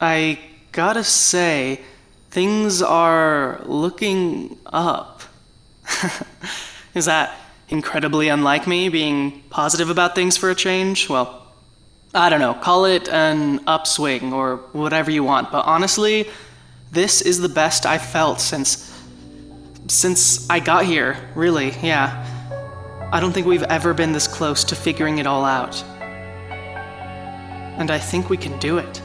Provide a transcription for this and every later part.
I gotta say, things are looking up. Is that incredibly unlike me, being positive about things for a change? Well, I don't know, call it an upswing or whatever you want, but honestly, this is the best I've felt since I got here, really, yeah. I don't think we've ever been this close to figuring it all out. And I think we can do it.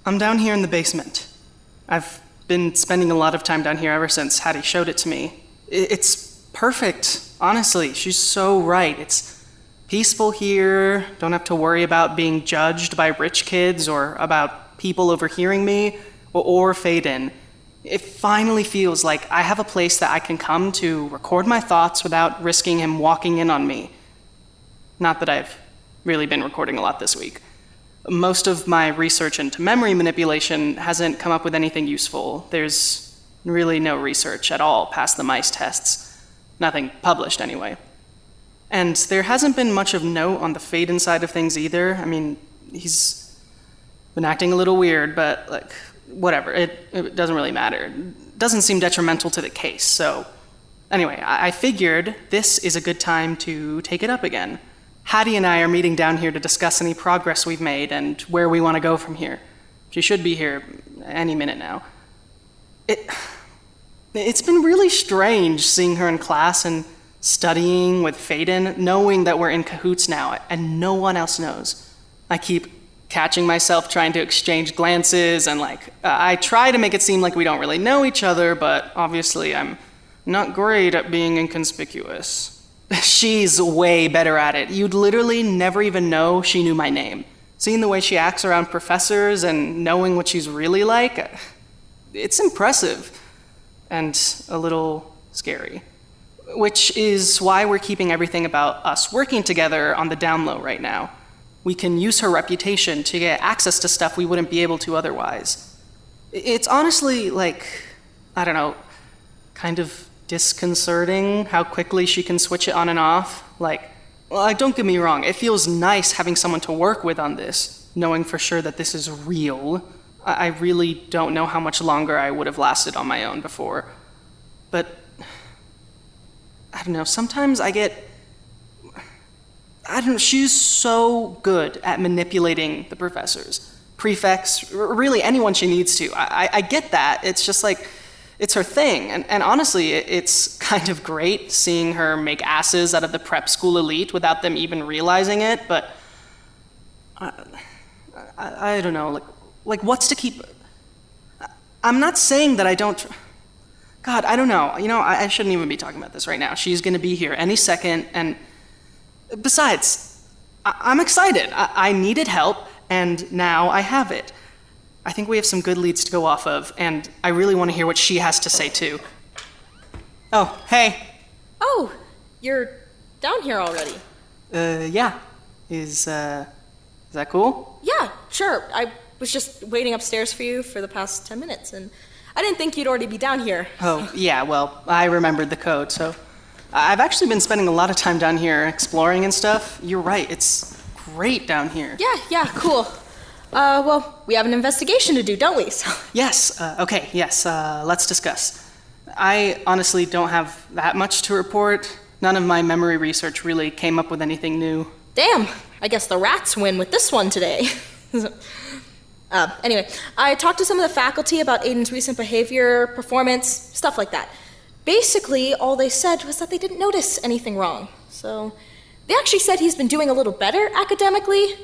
I'm down here in the basement. I've been spending a lot of time down here ever since Hattie showed it to me. It's perfect, honestly. She's so right. It's peaceful here, don't have to worry about being judged by rich kids or about people overhearing me or Aidan. It finally feels like I have a place that I can come to record my thoughts without risking him walking in on me. Not that I've really been recording a lot this week. Most of my research into memory manipulation hasn't come up with anything useful. There's really no research at all past the mice tests. Nothing published, anyway. And there hasn't been much of note on the Aidan side of things either. I mean, he's been acting a little weird, but, whatever. It doesn't really matter. It doesn't seem detrimental to the case, so... Anyway, I figured this is a good time to take it up again. Hattie and I are meeting down here to discuss any progress we've made and where we want to go from here. She should be here any minute now. It's been really strange seeing her in class and studying with Aidan, knowing that we're in cahoots now and no one else knows. I keep catching myself trying to exchange glances and I try to make it seem like we don't really know each other, but obviously I'm not great at being inconspicuous. She's way better at it. You'd literally never even know she knew my name. Seeing the way she acts around professors and knowing what she's really like, it's impressive. And a little scary. Which is why we're keeping everything about us working together on the down low right now. We can use her reputation to get access to stuff we wouldn't be able to otherwise. It's honestly, I don't know, kind of disconcerting how quickly she can switch it on and off. Don't get me wrong, it feels nice having someone to work with on this, knowing for sure that this is real. I really don't know how much longer I would have lasted on my own before. But, I don't know, sometimes she's so good at manipulating the professors, prefects, really anyone she needs to. I get that, it's just it's her thing, and honestly, it's kind of great seeing her make asses out of the prep school elite without them even realizing it, but I don't know, what's to keep... I'm not saying that I don't... God, I don't know, I shouldn't even be talking about this right now. She's gonna be here any second, and besides, I'm excited. I needed help, and now I have it. I think we have some good leads to go off of, and I really want to hear what she has to say, too. Oh, hey. Oh, you're down here already. Yeah. Is that cool? Yeah, sure. I was just waiting upstairs for you for the past 10 minutes, and I didn't think you'd already be down here. Oh, yeah, well, I remembered the code, so... I've actually been spending a lot of time down here exploring and stuff. You're right, it's great down here. Yeah, cool. Well, we have an investigation to do, don't we? Yes, let's discuss. I honestly don't have that much to report. None of my memory research really came up with anything new. Damn, I guess the rats win with this one today. Anyway, I talked to some of the faculty about Aidan's recent behavior, performance, stuff like that. Basically, all they said was that they didn't notice anything wrong. So, they actually said he's been doing a little better academically.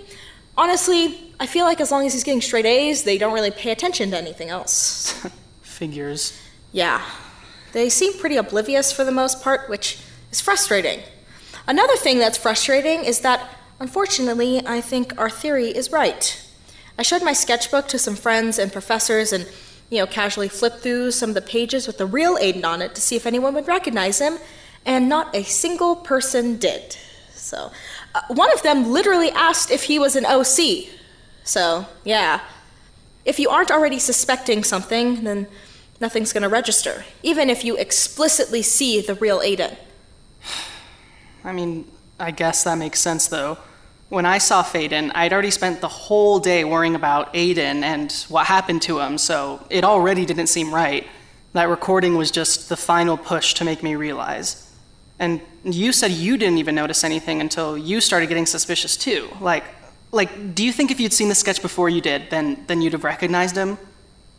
Honestly, I feel like as long as he's getting straight A's, they don't really pay attention to anything else. Figures. Yeah. They seem pretty oblivious for the most part, which is frustrating. Another thing that's frustrating is that, unfortunately, I think our theory is right. I showed my sketchbook to some friends and professors, and casually flipped through some of the pages with the real Aidan on it to see if anyone would recognize him, and not a single person did. So, one of them literally asked if he was an OC. So, yeah. If you aren't already suspecting something, then nothing's gonna register, even if you explicitly see the real Aidan. I mean, I guess that makes sense, though. When I saw Faden, I'd already spent the whole day worrying about Aidan and what happened to him, so it already didn't seem right. That recording was just the final push to make me realize. And you said you didn't even notice anything until you started getting suspicious too. Like, do you think if you'd seen the sketch before you did, then you'd have recognized him?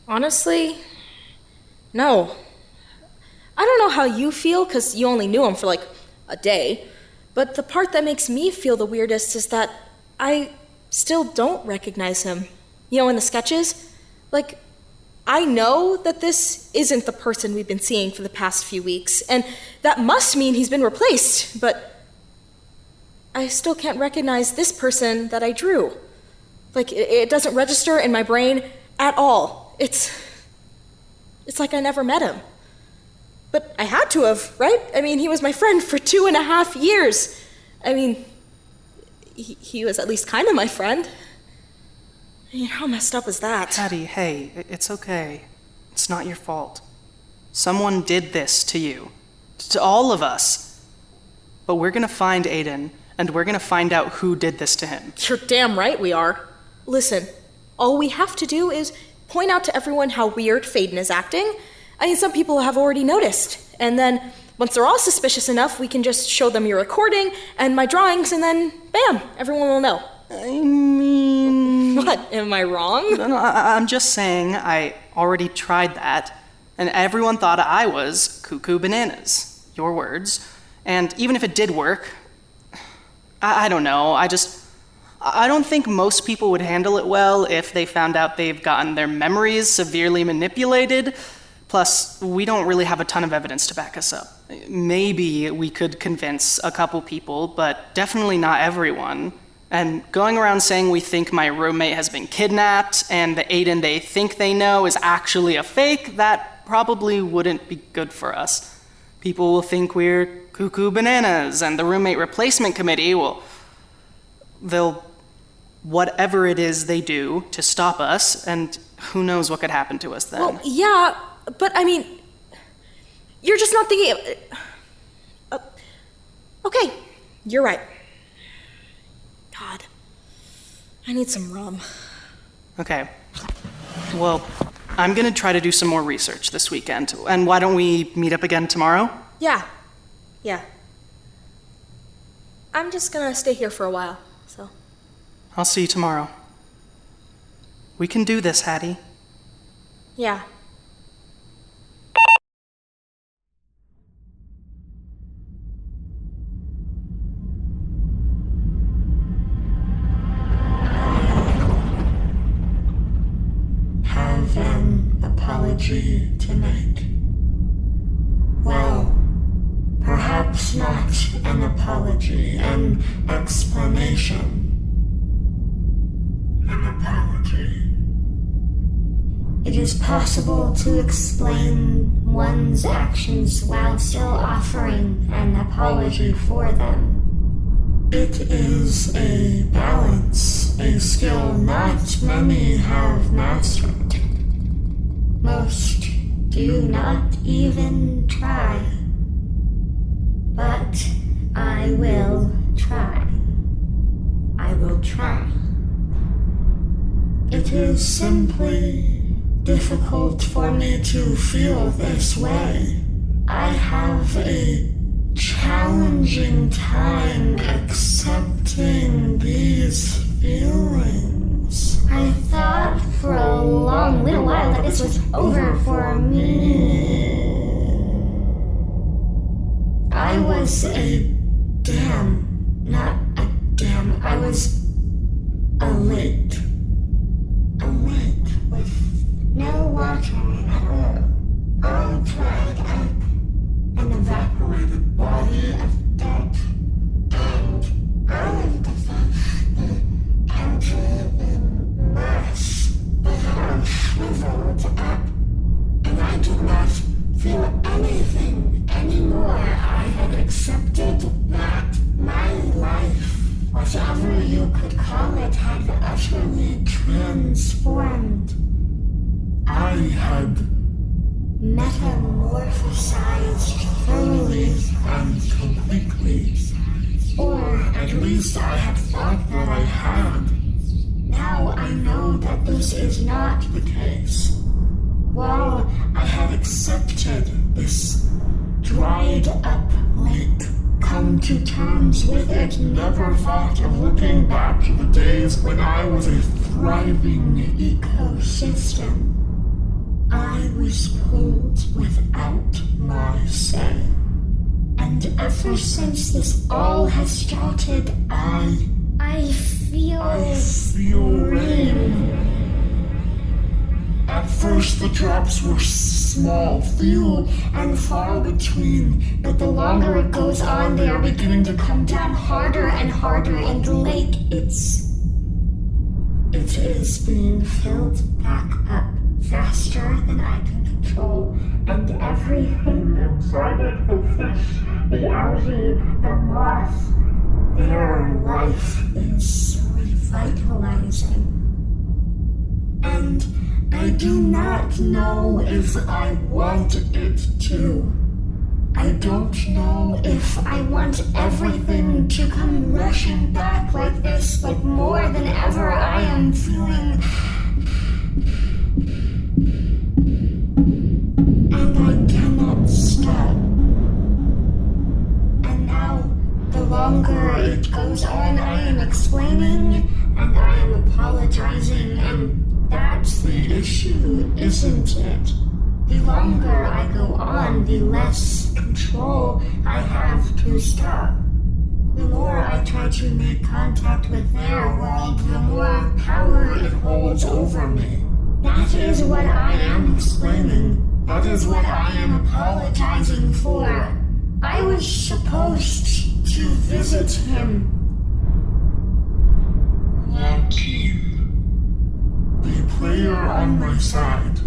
Honestly, no. I don't know how you feel, because you only knew him for like a day. But the part that makes me feel the weirdest is that I still don't recognize him. In the sketches? Like, I know that this isn't the person we've been seeing for the past few weeks, and that must mean he's been replaced, but I still can't recognize this person that I drew. Like, it doesn't register in my brain at all. It's like I never met him. But I had to have, right? I mean, he was my friend for 2.5 years. I mean, he was at least kind of my friend. I mean, how messed up is that? Patty, hey, it's okay. It's not your fault. Someone did this to you. To all of us. But we're gonna find Aidan, and we're gonna find out who did this to him. You're damn right we are. Listen, all we have to do is point out to everyone how weird Faden is acting. I mean, some people have already noticed. And then, once they're all suspicious enough, we can just show them your recording and my drawings, and then, bam, everyone will know. I mean... What, am I wrong? No, I'm just saying I already tried that, and everyone thought I was cuckoo bananas. Your words. And even if it did work, I don't know, I don't think most people would handle it well if they found out they've gotten their memories severely manipulated. Plus, we don't really have a ton of evidence to back us up. Maybe we could convince a couple people, but definitely not everyone. And going around saying we think my roommate has been kidnapped and the Aidan they think they know is actually a fake, that probably wouldn't be good for us. People will think we're cuckoo bananas, and the roommate replacement committee they'll whatever it is they do to stop us, and who knows what could happen to us then. Well, yeah, but I mean, you're just not thinking of... okay, you're right. God, I need some rum. Okay. Well, I'm gonna try to do some more research this weekend, and why don't we meet up again tomorrow? Yeah. I'm just gonna stay here for a while, so... I'll see you tomorrow. We can do this, Hattie. Yeah. Have an apology to make. Well, perhaps not an apology, an explanation. An apology. It is possible to explain one's actions while still offering an apology for them. It is a balance, a skill not many have mastered. Most do not even try. But I will try. I will try. It is simply difficult for me to feel this way. I have a challenging time accepting these feelings. I thought for a long little while that this was over for me. I was I was a lake with no water at all. All dried up, an evaporated body of dirt, and all of the empty mass began shriveled up utterly transformed. I had metamorphosized thoroughly and completely. Or at least I had thought that I had. Now I know that this is not the case. While I had accepted this dried up lake, come to terms with it, never thought of looking back to the days when I was a thriving ecosystem. I was pulled without my say. And ever since this all has started, I feel rain. At first the drops were small, few and far between, but the longer it goes on, they are beginning to come down harder and harder, and the lake, it is being filled back up faster than I can control, and everything inside it, the fish, the algae, the moss, their life is revitalizing. And I do not know if I want it to. I don't know if I want everything to come rushing back like this, but more than ever I am feeling... and I cannot stop. And now, the longer it goes on, I am explaining, and I am apologizing, and that's the issue, isn't it? The longer I go on, the less control I have to stop. The more I try to make contact with their world, the more power it holds over me. That is what I am explaining. That is what I am apologizing for. I was supposed to visit him. Joaquin. The player on my side.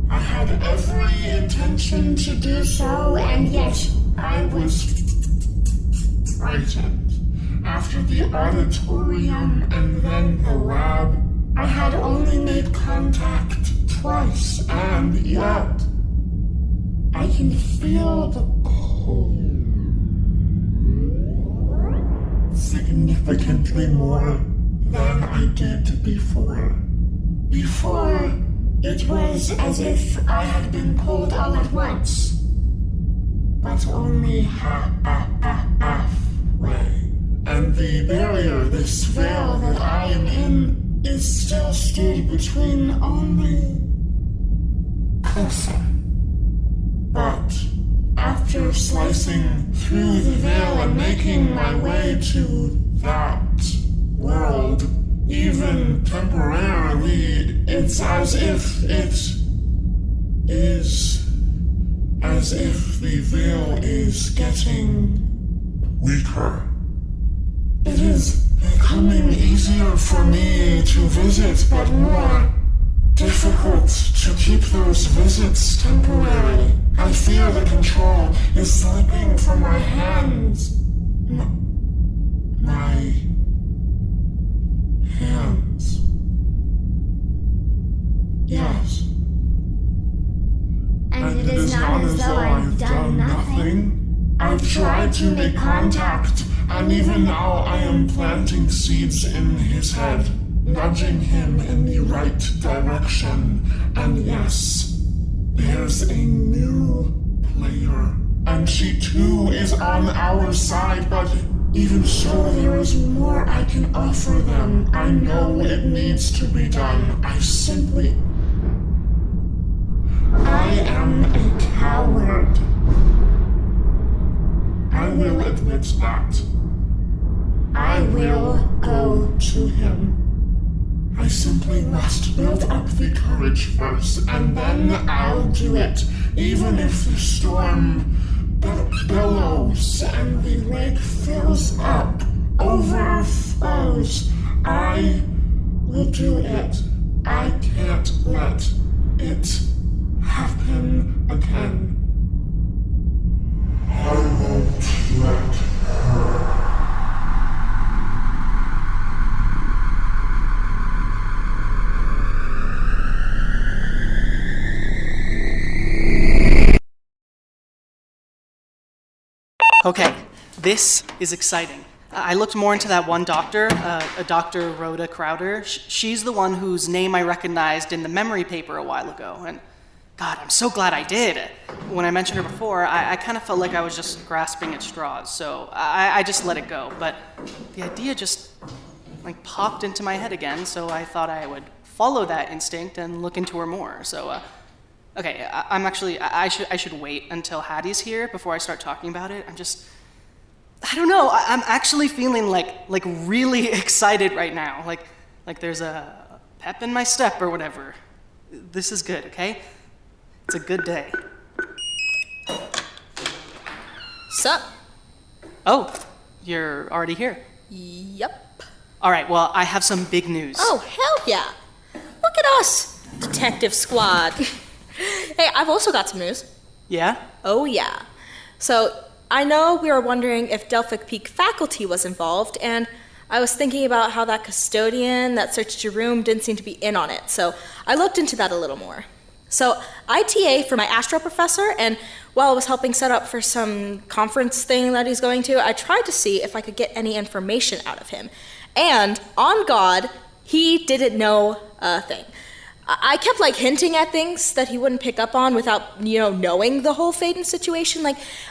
I had every intention to do so, and yet I was frightened. After the auditorium and then the lab, I had only made contact twice, and yet I can feel the cold. Significantly more than I did before. Before, it was as if I had been pulled all at once, but only halfway. And the barrier, this veil that I am in, is still stood between only closer. But after slicing through the veil and making my way to that world, even temporarily, it's as if the veil is getting weaker. It is becoming easier for me to visit, but more difficult to keep those visits temporary. I fear the control is slipping from my hands. My hands. Yes. And it is not as though I've done nothing. I've tried to make contact, and even now I am planting seeds in his head, nudging him in the right direction. And yes, there's a new player, and she too is on our side, but even so, there is more I can offer them. I know it needs to be done. I am a coward. I will admit that. I will go to him. I simply must build up the courage first, and then I'll do it, even if the storm bellows and the lake fills up, overflows. I will do it. I can't let it happen again. I won't let her. Okay, this is exciting. I looked more into that one doctor, a Dr. Rhoda Crowder. She's the one whose name I recognized in the memory paper a while ago, and God, I'm so glad I did. When I mentioned her before, I kind of felt like I was just grasping at straws, so I just let it go. But the idea just, popped into my head again, so I thought I would follow that instinct and look into her more. So, okay, I should wait until Hattie's here before I start talking about it. I don't know, I'm actually feeling like really excited right now. Like there's a pep in my step or whatever. This is good, okay? It's a good day. Sup? Oh, you're already here. Yep. All right, well, I have some big news. Oh, hell yeah. Look at us, Detective Squad. Hey, I've also got some news. Yeah? Oh, yeah. So, I know we were wondering if Delphic Peak faculty was involved, and I was thinking about how that custodian that searched your room didn't seem to be in on it, so I looked into that a little more. So, I TA for my Astra professor, and while I was helping set up for some conference thing that he's going to, I tried to see if I could get any information out of him. And, on God, he didn't know a thing. I kept hinting at things that he wouldn't pick up on without, knowing the whole Faden situation.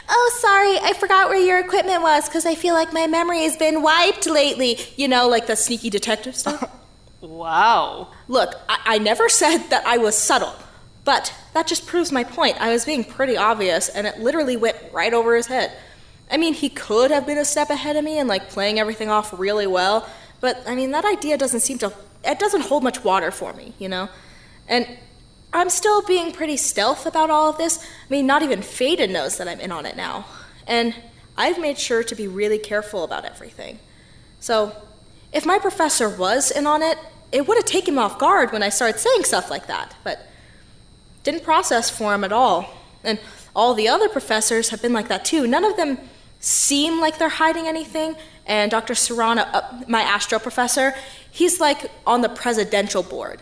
Oh, sorry, I forgot where your equipment was because I feel like my memory has been wiped lately. Like the sneaky detective stuff. Wow. Look, I never said that I was subtle, but that just proves my point. I was being pretty obvious, and it literally went right over his head. I mean, he could have been a step ahead of me and playing everything off really well, but I mean, that idea it doesn't hold much water for me, And I'm still being pretty stealth about all of this. I mean, not even Faden knows that I'm in on it now. And I've made sure to be really careful about everything. So, if my professor was in on it, it would have taken him off guard when I started saying stuff like that, but didn't process for him at all. And all the other professors have been like that too. None of them seem like they're hiding anything. And Dr. Serrano, my Astro professor, he's on the presidential board.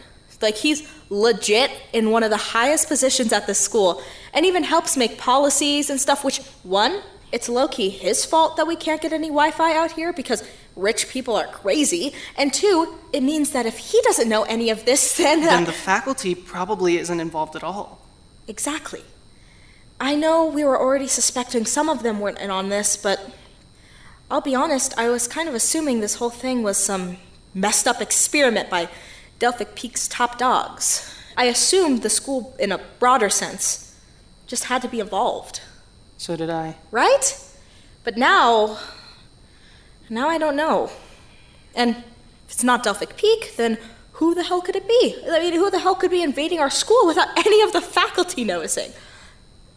He's legit in one of the highest positions at this school and even helps make policies and stuff, which, one, it's low-key his fault that we can't get any Wi-Fi out here because rich people are crazy, and two, it means that if he doesn't know any of this, then the faculty probably isn't involved at all. Exactly. I know we were already suspecting some of them weren't in on this, but I'll be honest, I was kind of assuming this whole thing was some messed up experiment by Delphic Peak's top dogs. I assumed the school, in a broader sense, just had to be involved. So did I. Right? But now I don't know. And if it's not Delphic Peak, then who the hell could it be? I mean, who the hell could be invading our school without any of the faculty noticing?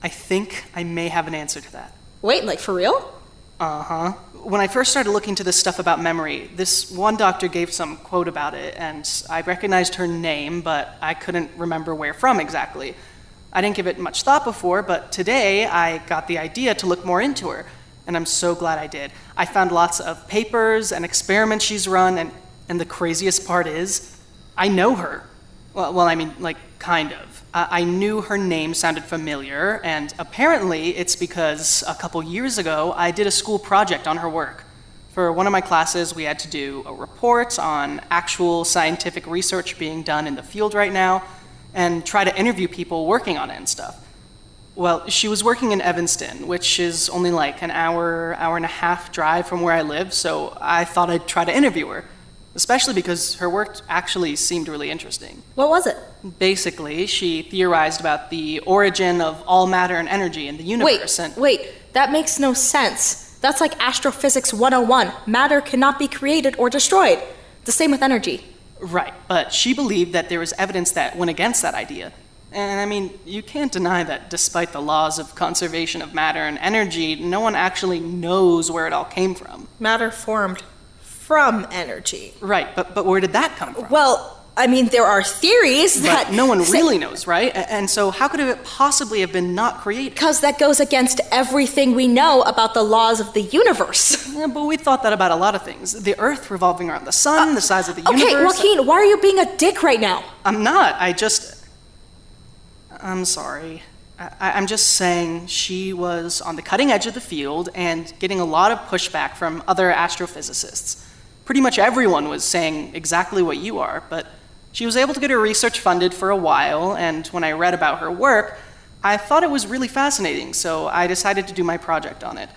I think I may have an answer to that. Wait, for real? Uh-huh. When I first started looking into this stuff about memory, this one doctor gave some quote about it, and I recognized her name, but I couldn't remember where from exactly. I didn't give it much thought before, but today I got the idea to look more into her, and I'm so glad I did. I found lots of papers and experiments she's run, and the craziest part is, I know her. Well, I mean, kind of. I knew her name sounded familiar, and apparently it's because a couple years ago I did a school project on her work. For one of my classes, we had to do a report on actual scientific research being done in the field right now, and try to interview people working on it and stuff. Well, she was working in Evanston, which is only an hour and a half drive from where I live, so I thought I'd try to interview her. Especially because her work actually seemed really interesting. What was it? Basically, she theorized about the origin of all matter and energy in the universe. Wait, that makes no sense. That's like Astrophysics 101. Matter cannot be created or destroyed. The same with energy. Right, but she believed that there was evidence that went against that idea. And I mean, you can't deny that despite the laws of conservation of matter and energy, no one actually knows where it all came from. Matter formed from energy. Right, but where did that come from? Well, I mean, there are theories that... But no one really knows, right? And so how could it possibly have been not created? Because that goes against everything we know about the laws of the universe. Yeah, but we thought that about a lot of things. The Earth revolving around the sun, the size of the universe... Okay, Joaquin, why are you being a dick right now? I'm not. I'm sorry. I'm just saying she was on the cutting edge of the field and getting a lot of pushback from other astrophysicists. Pretty much everyone was saying exactly what you are, but she was able to get her research funded for a while, and when I read about her work, I thought it was really fascinating, so I decided to do my project on it.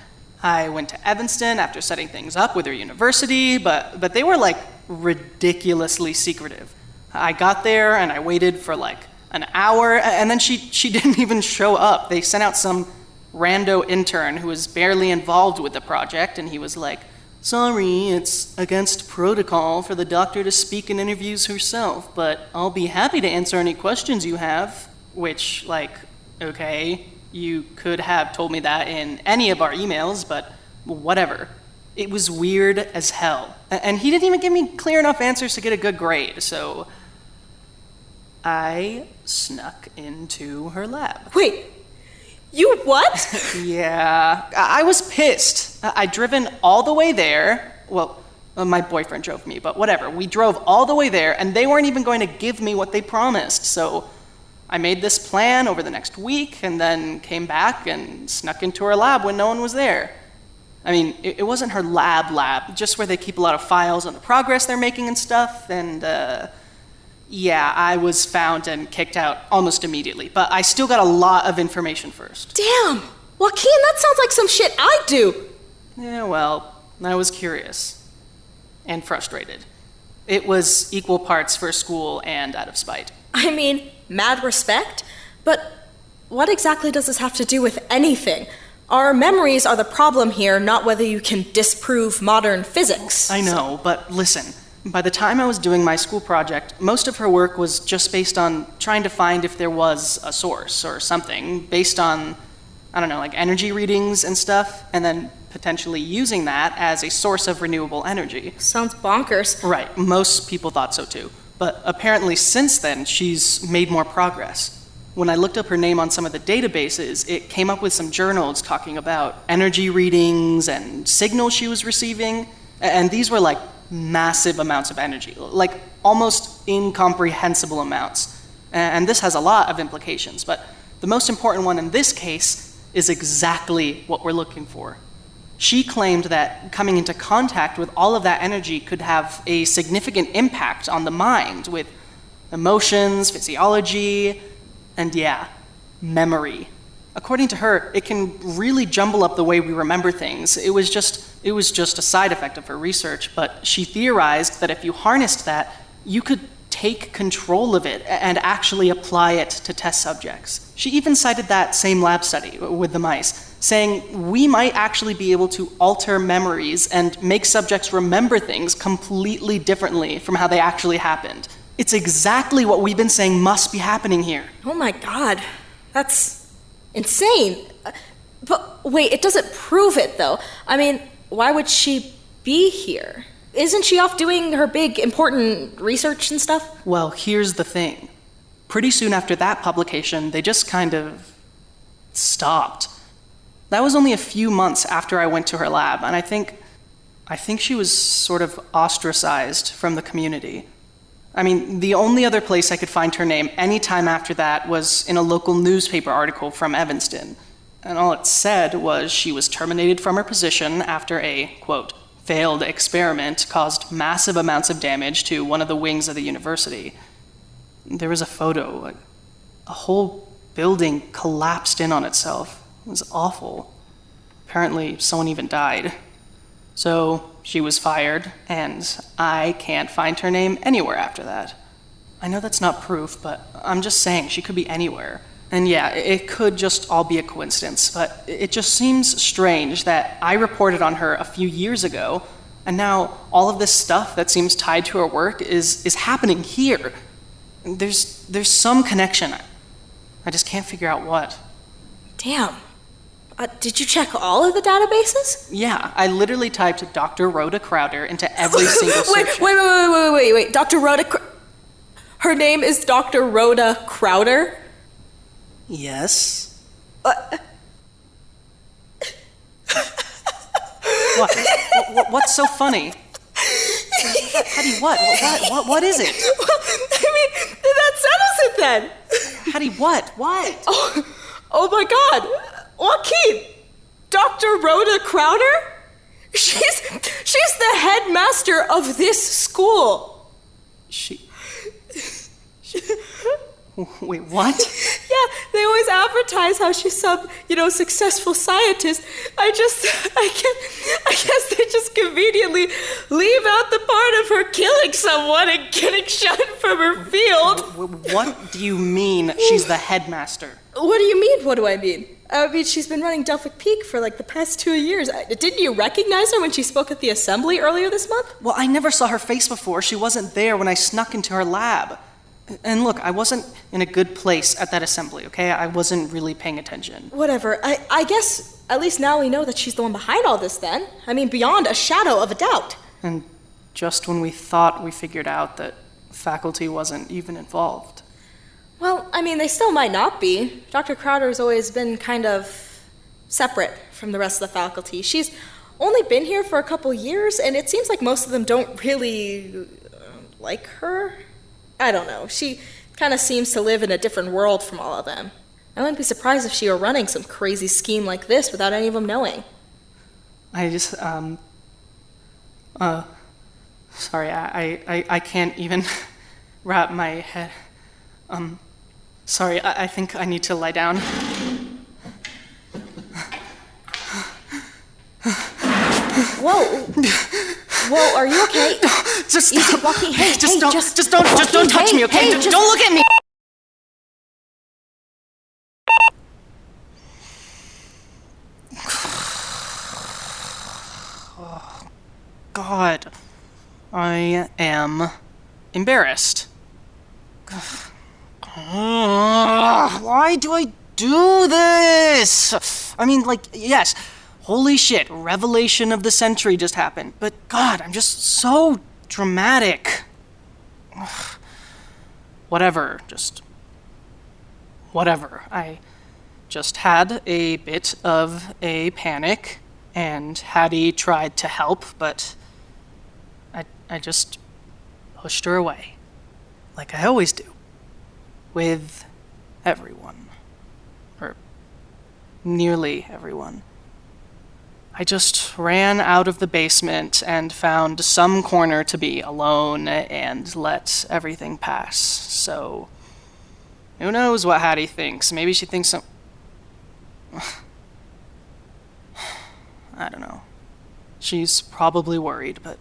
I went to Evanston after setting things up with her university, but they were like ridiculously secretive. I got there and I waited for like an hour, and then she didn't even show up. They sent out some rando intern who was barely involved with the project, and he was like, "Sorry, it's against protocol for the doctor to speak in interviews herself, but I'll be happy to answer any questions you have." Which, like, okay, you could have told me that in any of our emails, but whatever. It was weird as hell. And he didn't even give me clear enough answers to get a good grade, so I snuck into her lab. Wait, you what? Yeah, I was pissed. I'd driven all the way there. Well, my boyfriend drove me, but whatever. We drove all the way there, and they weren't even going to give me what they promised, so I made this plan over the next week and then came back and snuck into her lab when no one was there. I mean, it wasn't her lab, just where they keep a lot of files on the progress they're making and stuff, and yeah, I was found and kicked out almost immediately, but I still got a lot of information first. Damn! Joaquin, that sounds like some shit I'd do! Yeah, well, I was curious and frustrated. It was equal parts for school and out of spite. I mean, mad respect, but what exactly does this have to do with anything? Our memories are the problem here, not whether you can disprove modern physics. I know, but listen, by the time I was doing my school project, most of her work was just based on trying to find if there was a source or something, based on, I don't know, like energy readings and stuff, and then potentially using that as a source of renewable energy. Sounds bonkers. Right, most people thought so too. But apparently since then, she's made more progress. When I looked up her name on some of the databases, it came up with some journals talking about energy readings and signals she was receiving, and these were like massive amounts of energy, like almost incomprehensible amounts. And this has a lot of implications, but the most important one in this case is exactly what we're looking for. She claimed that coming into contact with all of that energy could have a significant impact on the mind with emotions, physiology, and yeah, memory. According to her, it can really jumble up the way we remember things. It was just a side effect of her research, but she theorized that if you harnessed that, you could take control of it and actually apply it to test subjects. She even cited that same lab study with the mice, saying we might actually be able to alter memories and make subjects remember things completely differently from how they actually happened. It's exactly what we've been saying must be happening here. Oh my god, that's insane. But wait, it doesn't prove it though. I mean, why would she be here? Isn't she off doing her big, important research and stuff? Well, here's the thing. Pretty soon after that publication, they just kind of stopped. That was only a few months after I went to her lab, and I think she was sort of ostracized from the community. I mean, the only other place I could find her name any time after that was in a local newspaper article from Evanston. And all it said was she was terminated from her position after a, quote, failed experiment caused massive amounts of damage to one of the wings of the university. There was a photo. A whole building collapsed in on itself. It was awful. Apparently, someone even died. So she was fired, and I can't find her name anywhere after that. I know that's not proof, but I'm just saying she could be anywhere. And yeah, it could just all be a coincidence, but it just seems strange that I reported on her a few years ago, and now all of this stuff that seems tied to her work is happening here. There's some connection. I just can't figure out what. Damn. Did you check all of the databases? Yeah, I literally typed Dr. Rhoda Crowder into every single search. Wait. Dr. Rhoda her name is Dr. Rhoda Crowder? Yes. What's so funny? Hattie, what is it? Well, I mean, that settles it then. Hattie, what? Oh my god! Joaquin! Dr. Rhoda Crowder? She's the headmaster of this school. Wait, what? Yeah, they always advertise how she's some, successful scientist. I guess they just conveniently leave out the part of her killing someone and getting shot from her field. What do you mean she's the headmaster? What do you mean, what do I mean? I mean, she's been running Delphic Peak for the past 2 years. Didn't you recognize her when she spoke at the assembly earlier this month? Well, I never saw her face before. She wasn't there when I snuck into her lab. And look, I wasn't in a good place at that assembly, okay? I wasn't really paying attention. Whatever. I guess at least now we know that she's the one behind all this then. I mean, beyond a shadow of a doubt. And just when we thought we figured out that faculty wasn't even involved. Well, I mean, they still might not be. Dr. Crowder's always been kind of separate from the rest of the faculty. She's only been here for a couple years, and it seems like most of them don't really like her. I don't know. She kind of seems to live in a different world from all of them. I wouldn't be surprised if she were running some crazy scheme like this without any of them knowing. I just, sorry, I can't even wrap my head. Sorry, I think I need to lie down. Whoa. Whoa, are you okay? Just Easy, Joaquin. Hey, just don't Joaquin, touch me, okay? Hey, Don't look at me. Oh, God, I am embarrassed. Why do I do this? I mean, yes. Holy shit, revelation of the century just happened. But God, I'm just so dramatic. Ugh. Whatever. I just had a bit of a panic, and Hattie tried to help, but I just pushed her away. Like I always do. With everyone. Or nearly everyone. I just ran out of the basement and found some corner to be alone and let everything pass. So, who knows what Hattie thinks? Maybe she thinks some... I don't know. She's probably worried, but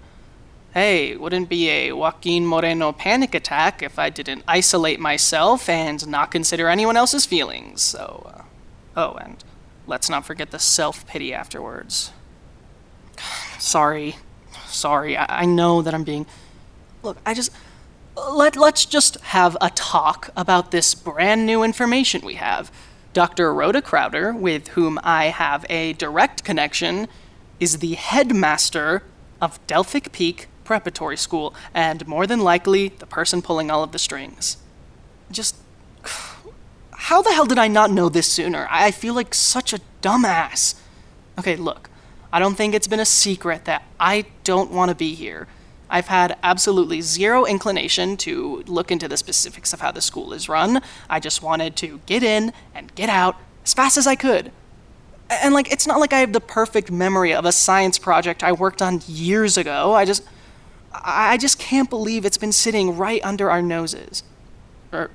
hey, wouldn't be a Joaquin Moreno panic attack if I didn't isolate myself and not consider anyone else's feelings. So, and let's not forget the self-pity afterwards. Sorry. I know that I'm being... Look, let's just have a talk about this brand new information we have. Dr. Rhoda Crowder, with whom I have a direct connection, is the headmaster of Delphic Peak Preparatory School, and more than likely, the person pulling all of the strings. Just... How the hell did I not know this sooner? I feel like such a dumbass. Okay, look, I don't think it's been a secret that I don't want to be here. I've had absolutely zero inclination to look into the specifics of how the school is run. I just wanted to get in and get out as fast as I could. And it's not like I have the perfect memory of a science project I worked on years ago. I just can't believe it's been sitting right under our noses. Or,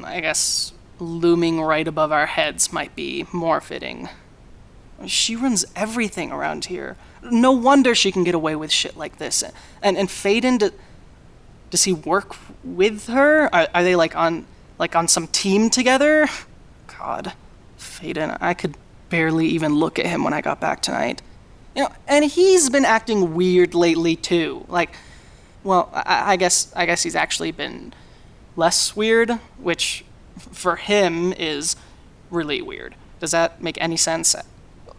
I guess, looming right above our heads might be more fitting. She runs everything around here. No wonder she can get away with shit like this. And Faden, does he work with her? Are they on some team together? God, Faden, I could barely even look at him when I got back tonight. And he's been acting weird lately too. I guess he's actually been less weird, which for him is really weird. Does that make any sense?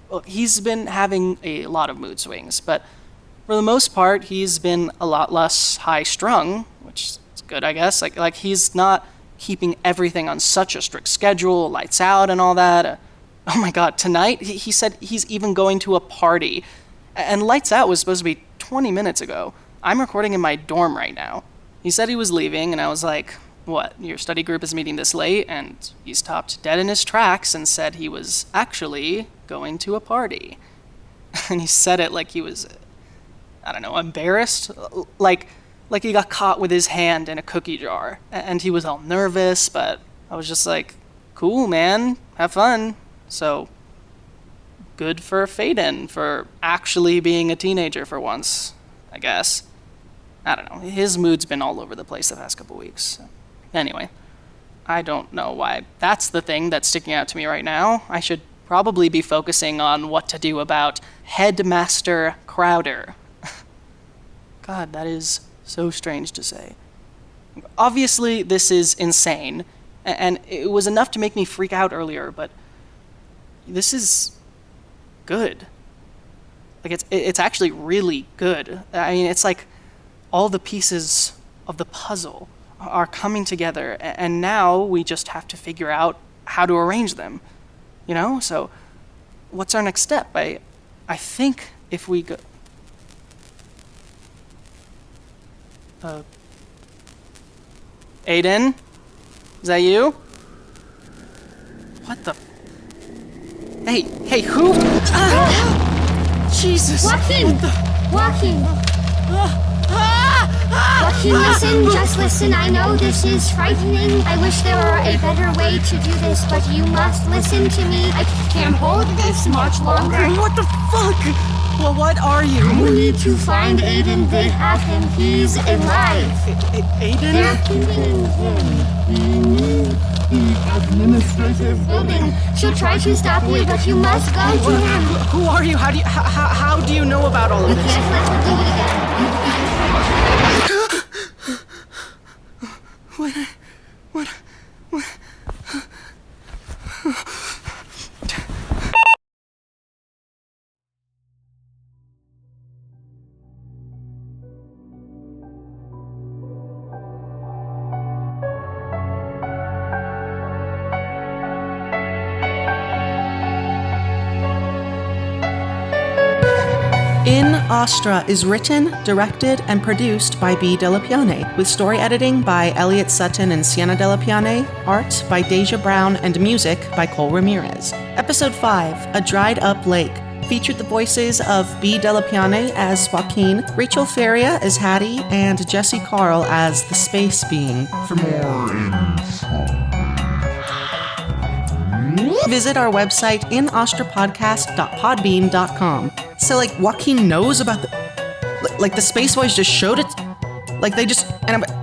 Well, he's been having a lot of mood swings, but for the most part, he's been a lot less high-strung, which is good, I guess. Like he's not keeping everything on such a strict schedule, lights out and all that. Oh my God, tonight, he said he's even going to a party. And lights out was supposed to be 20 minutes ago. I'm recording in my dorm right now. He said he was leaving, and I was like, What, your study group is meeting this late, and he stopped dead in his tracks and said he was actually going to a party. And he said it like he was, I don't know, embarrassed? Like he got caught with his hand in a cookie jar. And he was all nervous, but I was just like, cool, man, have fun. So, good for Aidan for actually being a teenager for once, I guess. I don't know, his mood's been all over the place the past couple weeks. Anyway, I don't know why that's the thing that's sticking out to me right now. I should probably be focusing on what to do about Headmaster Crowder. God, that is so strange to say. Obviously, this is insane, and it was enough to make me freak out earlier, but this is good. Like, it's actually really good. I mean, it's like all the pieces of the puzzle are coming together, and now we just have to figure out how to arrange them, you know? So what's our next step? I think if we go... Aidan? Is that you? What the... Hey, who? Jesus! Joaquin! Joaquin, listen, just listen. I know this is frightening. I wish there were a better way to do this, but you must listen to me. I can't hold this much longer. What the fuck? Well, what are you? We need to find Aidan. They have him. He's alive. Aidan? They're keeping him in the administrative building. She'll try to stop you, but you must go to him. Who are you? How do you know about all of You this? can't let her do it again. What? In Astra is written, directed, and produced by B. Delapiane, with story editing by Elliot Sutton and Sienna Delapiane, art by Deja Brown, and music by Cole Ramirez. Episode 5, A Dried Up Lake, featured the voices of B. Delapiane as Joaquin, Rachel Feria as Hattie, and Jesse Carl as the Space Being. For more visit our website inastrapodcast.podbean.com. So, like, Joaquin knows about the... Like, the Space Boys just showed it? Like, they just... And I'm...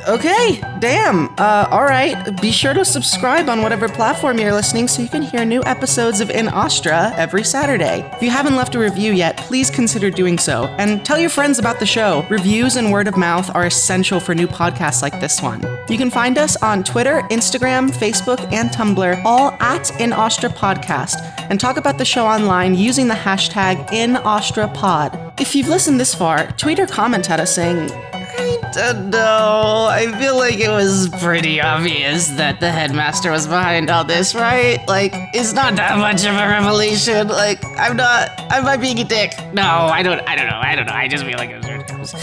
Okay, damn. Alright. Be sure to subscribe on whatever platform you're listening so you can hear new episodes of In Astra every Saturday. If you haven't left a review yet, please consider doing so. And tell your friends about the show. Reviews and word of mouth are essential for new podcasts like this one. You can find us on Twitter, Instagram, Facebook, and Tumblr, all at In Astra Podcast, and talk about the show online using the hashtag InAstraPod. If you've listened this far, tweet or comment at us saying, I don't know. I feel like it was pretty obvious that the headmaster was behind all this, right? Like, it's not that much of a revelation. Like, am I being a dick? No, I don't know. I just feel like it was...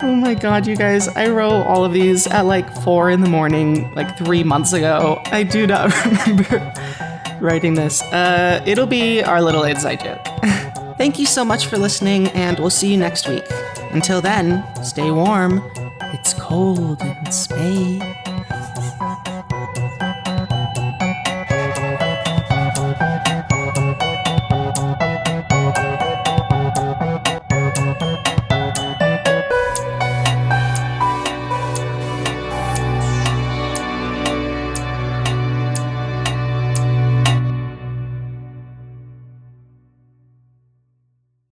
Oh my god, you guys, I wrote all of these at like 4 a.m, like 3 months ago. I do not remember writing this. It'll be our little inside joke. Thank you so much for listening, and we'll see you next week. Until then, stay warm. It's cold in space.